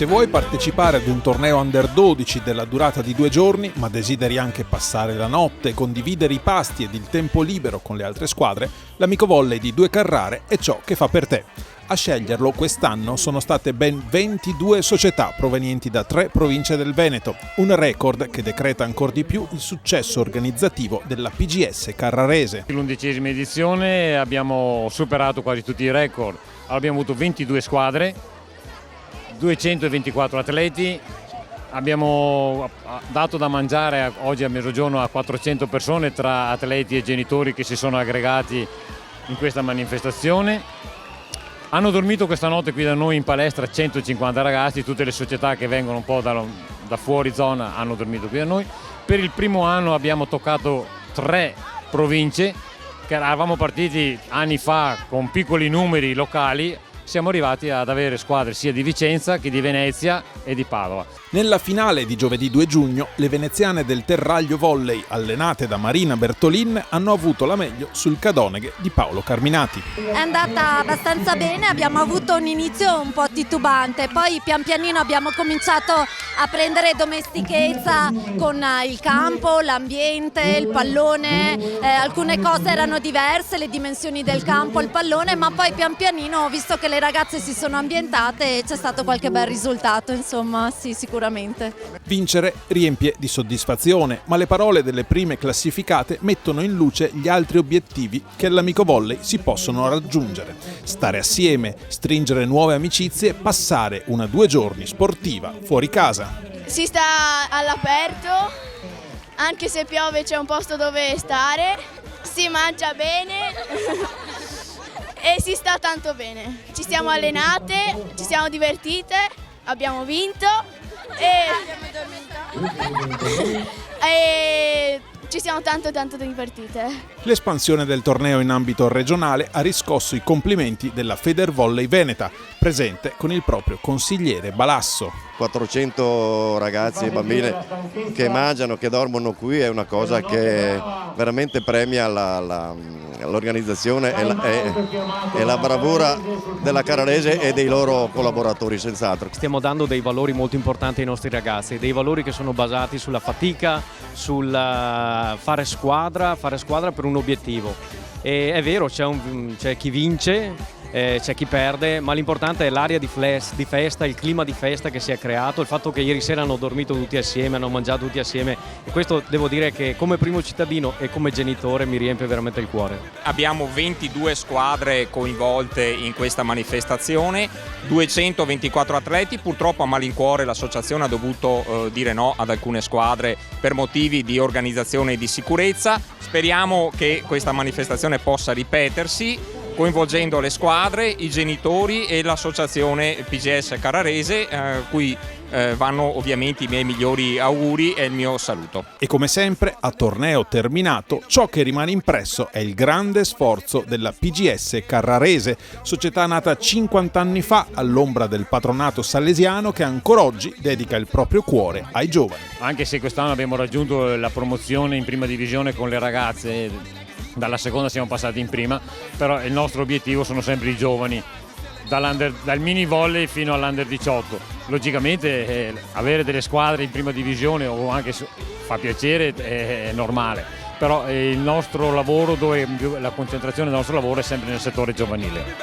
Se vuoi partecipare ad un torneo Under 12 della durata di 2 giorni, ma desideri anche passare la notte, condividere i pasti ed il tempo libero con le altre squadre, l'Amico Volley di Due Carrare è ciò che fa per te. A sceglierlo quest'anno sono state ben 22 società provenienti da 3 province del Veneto, un record che decreta ancor di più il successo organizzativo della PGS Carrarese. L'11ª edizione abbiamo superato quasi tutti i record, abbiamo avuto 22 squadre, 224 atleti, abbiamo dato da mangiare oggi a mezzogiorno a 400 persone tra atleti e genitori che si sono aggregati in questa manifestazione. Hanno dormito questa notte qui da noi in palestra 150 ragazzi, tutte le società che vengono un po' da fuori zona hanno dormito qui da noi. Per il primo anno abbiamo toccato 3 province, che eravamo partiti anni fa con piccoli numeri locali, siamo arrivati ad avere squadre sia di Vicenza che di Venezia e di Padova. Nella finale di giovedì 2 giugno, le veneziane del Terraglio Volley, allenate da Marina Bertolin, hanno avuto la meglio sul Cadoneghe di Paolo Carminati. È andata abbastanza bene, abbiamo avuto un inizio un po' titubante, poi pian pianino abbiamo cominciato a prendere domestichezza con il campo, l'ambiente, il pallone, alcune cose erano diverse, le dimensioni del campo, il pallone, ma poi pian pianino ho visto che le ragazze si sono ambientate e c'è stato qualche bel risultato, insomma, sì, sicuramente. Vincere riempie di soddisfazione, ma le parole delle prime classificate mettono in luce gli altri obiettivi che all'Amico Volley si possono raggiungere. Stare assieme, stringere nuove amicizie, passare una 2 giorni sportiva fuori casa. Si sta all'aperto, anche se piove c'è un posto dove stare, si mangia bene e si sta tanto bene. Ci siamo allenate, ci siamo divertite, abbiamo vinto e ci siamo tanto divertite. L'espansione del torneo in ambito regionale ha riscosso i complimenti della Federvolley Veneta, presente con il proprio consigliere Balasso. 400 ragazzi e bambine che mangiano, che dormono qui è una cosa che veramente premia l'organizzazione e la bravura della Carrarese e dei loro collaboratori, senz'altro. Stiamo dando dei valori molto importanti ai nostri ragazzi, dei valori che sono basati sulla fatica, sul fare squadra per un obiettivo. E è vero, c'è chi vince, c'è chi perde, ma l'importante è l'aria di festa, il clima di festa che si è creato, il fatto che ieri sera hanno dormito tutti assieme, hanno mangiato tutti assieme, e questo devo dire che come primo cittadino e come genitore mi riempie veramente il cuore. Abbiamo 22 squadre coinvolte in questa manifestazione, 224 atleti, purtroppo a malincuore l'associazione ha dovuto dire no ad alcune squadre per motivi di organizzazione e di sicurezza. Speriamo che questa manifestazione possa ripetersi, coinvolgendo le squadre, i genitori e l'associazione PGS Carrarese, cui vanno ovviamente i miei migliori auguri e il mio saluto. E come sempre, a torneo terminato, ciò che rimane impresso è il grande sforzo della PGS Carrarese, società nata 50 anni fa all'ombra del patronato salesiano che ancora oggi dedica il proprio cuore ai giovani. Anche se quest'anno abbiamo raggiunto la promozione in prima divisione con le ragazze, dalla seconda siamo passati in prima, però il nostro obiettivo sono sempre i giovani, dal mini volley fino all'Under 18. Logicamente avere delle squadre in prima divisione o anche fa piacere, è normale, però il nostro lavoro, la concentrazione del nostro lavoro è sempre nel settore giovanile.